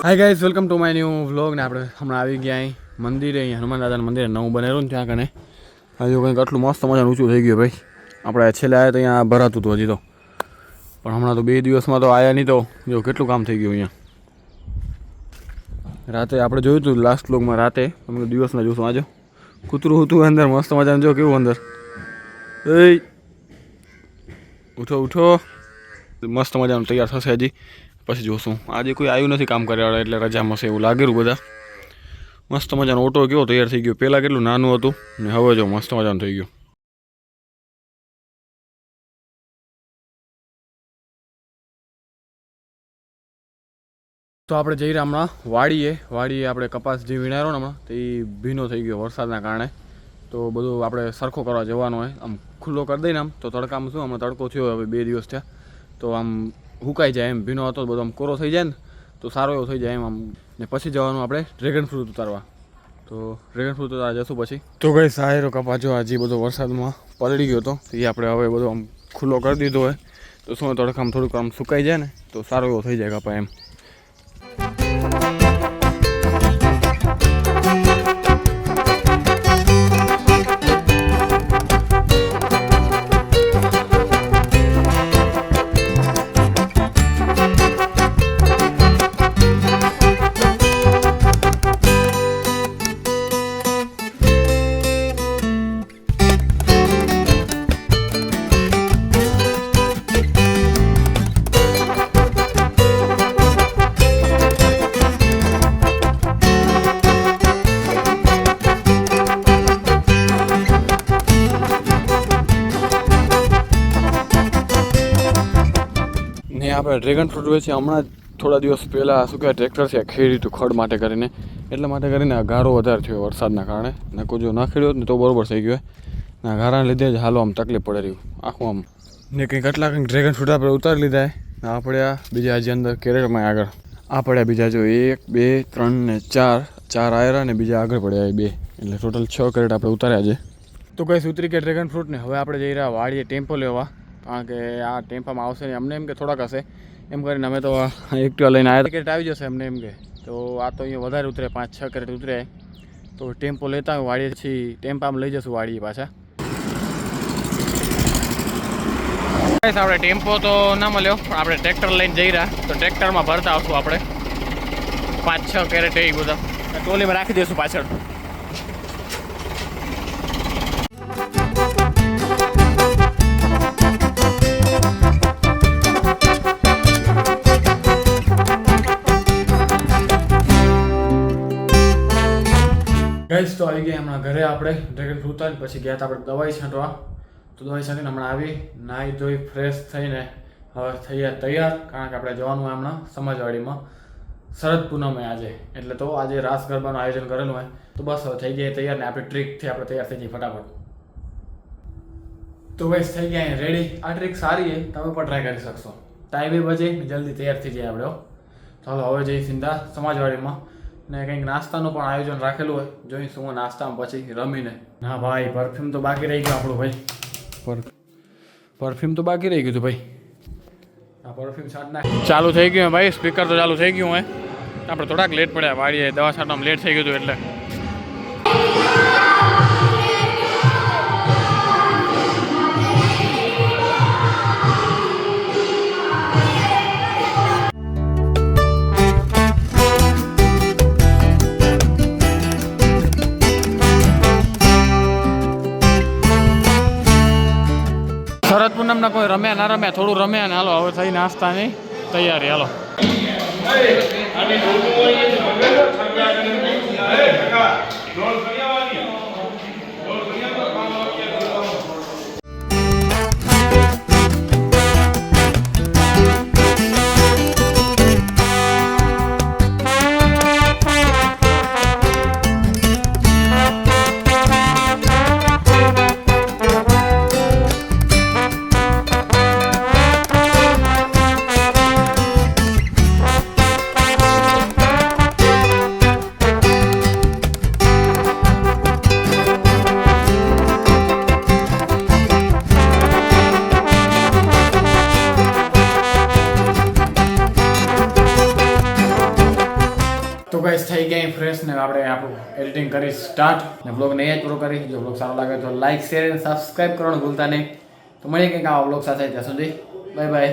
Hi guys, welcome to my new vlog. ને આપણે હમણાં આવી ગયા અહીં મંદિરે, અહીં હનુમાન દાદાનું મંદિર નવું બનેલું ને ત્યાં કને હજુ કંઈક આટલું મસ્ત મજાનું ઊંચું થઈ ગયું ભાઈ. આપણે છેલ્લે આવ્યા તો અહીંયા ભરાતું હતું હજી તો, પણ હમણાં તો 2 દિવસમાં તો આવ્યા નહીં તો જો કેટલું કામ થઈ ગયું અહીંયા. રાતે આપણે જોયું હતું લાસ્ટ વ્લોગમાં, રાતે તમે દિવસના જોશું. આજો કૂતરું હતું અંદર મસ્ત મજાનું, જો કેવું અંદર. એ ઉઠો ઉઠો, મસ્ત મજાનું તૈયાર થશે હજી, પછી જોશું. આજે કોઈ આવ્યું નથી કામ કર્યા એટલે રજામાં છે એવું લાગેલું. બધા મસ્ત મજાનો ઓટો કેવો તૈયાર થઈ ગયો. પહેલાં કેટલું નાનું હતું ને હવે જો મસ્ત મજાનું થઈ ગયું. તો આપણે જઈ રહ્યા હમણાં વાડીએ આપણે કપાસ જે વીણારો ને હમણાં તે ભીનો થઈ ગયો વરસાદના કારણે. તો બધું આપણે સરખો કરવા જવાનું હોય, આમ ખુલ્લો કરી દઈને આમ તો તડકામાં શું હમણાં તડકો થયો હવે 2 દિવસ થયા તો આમ હુકાઈ જાય એમ. ભીનો હતો બધો આમ કોરો થઈ જાય ને તો સારો એવો થઈ જાય એમ આમ. ને પછી જવાનું આપણે ડ્રેગન ફ્રૂટ ઉતારવા. તો ડ્રેગન ફ્રૂટ ઉતારવા જશું પછી. તો કઈ સારો કપાસ જો હજી બધો વરસાદમાં પલળી ગયો હતો, એ આપણે હવે બધો આમ ખુલ્લો કરી દીધો હોય તો શું તડકામાં થોડુંક આમ સુકાઈ જાય ને તો સારો એવો થઈ જાય કપા એમ. આપણે ડ્રેગન ફ્રૂટ વેચીએ હમણાં થોડા દિવસ પહેલાં શું કહેવાય ટ્રેક્ટર છે ખેડી હતું ખડ માટે કરીને, એટલા માટે કરીને ગારો વધારે થયો વરસાદના કારણે. ને કોઈ જો ના ખેડ્યો ને તો બરાબર થઈ ગયો ને ગારાને લીધે જ હાલો આમ તકલીફ પડે રહ્યું આખું આમ. ને કંઈક કંઈક ડ્રેગન ફ્રૂટ આપણે ઉતારી લીધા ને આપણે આ બીજા હજી અંદર કેરેટમાં આગળ આ પડ્યા બીજા જો 1 2 3 ને 4 આયરા ને બીજા આગળ પડ્યા 2, એટલે ટોટલ 6 કેરેટ આપણે ઉતાર્યા છે. તો કઈ ઉતરી કે ડ્રેગન ફ્રૂટને હવે આપણે જઈ રહ્યા વાડીએ ટેમ્પો લેવા, કારણ કે આ ટેમ્પામાં આવશે ને અમને એમ કે થોડાક હશે એમ કરીને અમે તો એક્ટિવા લઈને આવ્યા. કેરેટ આવી જશે અમને એમ કે, તો આ તો અહીંયા વધારે ઉતરે 5-6 કેરેટ ઉતરે તો ટેમ્પો લેતા હોય વાડીએ, પછી ટેમ્પામાં લઈ જશું વાડીએ પાછા. આપણે ટેમ્પો તો ના મળ્યો પણ આપણે ટ્રેક્ટર લઈને જઈ રહ્યા, તો ટ્રેક્ટરમાં ભરતા આવશું આપણે 5-6 કેરેટ એ બધા ટોલીમાં રાખી દઈશું પાછળ. ગાઈસ તો આવી ગયા હમણાં ઘરે આપણે ડ્રેગન ફ્રૂટ ઉતારી પછી ગયા હતા આપણે દવાઈ છાંટવા. તો દવાઈ છાંટીને હમણાં આવી નાહી ધોઈ ફ્રેશ થઈને હવે થયા તૈયાર, કારણ કે આપણે જવાનું હોય હમણાં સમાજવાડીમાં શરદ પૂનમે આજે, એટલે તો આજે રાસ ગરબાનું આયોજન કરેલું હોય. તો બસ હવે થઈ ગયા તૈયાર ને આપણી ટ્રીકથી આપણે તૈયાર થઈ જઈએ ફટાફટ. તો ગાઈસ થઈ ગયા રેડી. આ ટ્રીક સારી છે, તમે પણ ટ્રાય કરી શકશો. ટાઈમે બચે જલ્દી તૈયાર થઈ જાય આપણે. ચાલો હવે જઈ સીધા સમાજવાડીમાં ને કંઈક નાસ્તાનું પણ આયોજન રાખેલું હોય, જોઈશું નાસ્તામાં પછી રમીને. હા ભાઈ, પરફ્યુમ તો બાકી રહી ગયું આપણું ભાઈ. પરફ્યુમ તો બાકી રહી ગયું હતું ભાઈ. હા પરફ્યુમ છાંટ નાખ. ચાલુ થઈ ગયું ભાઈ, સ્પીકર તો ચાલુ થઈ ગયું હોય. આપણે થોડાક લેટ પડ્યા વાડીએ, દવા છાંટવામાં લેટ થઈ ગયું હતું એટલે. શરદ પૂનમના કોઈ રમ્યા ના રમ્યા થોડું રમ્યા ને હાલો હવે થઈ નાસ્તાની તૈયારી. હાલો તો ગાઈસ થઈ ગયા ફ્રેશ ને આપણે આપણું એડિટિંગ કરી સ્ટાર્ટ ને બ્લોગને અહીંયા જ પૂરો કરી. જો બ્લોગ સારો લાગે તો લાઈક શેર અને સબસ્ક્રાઈબ કરવાનું ભૂલતા નહીં. તો મળીએ કંઈક આવા બ્લોગ સાથે. ત્યાં સુધી બાય બાય.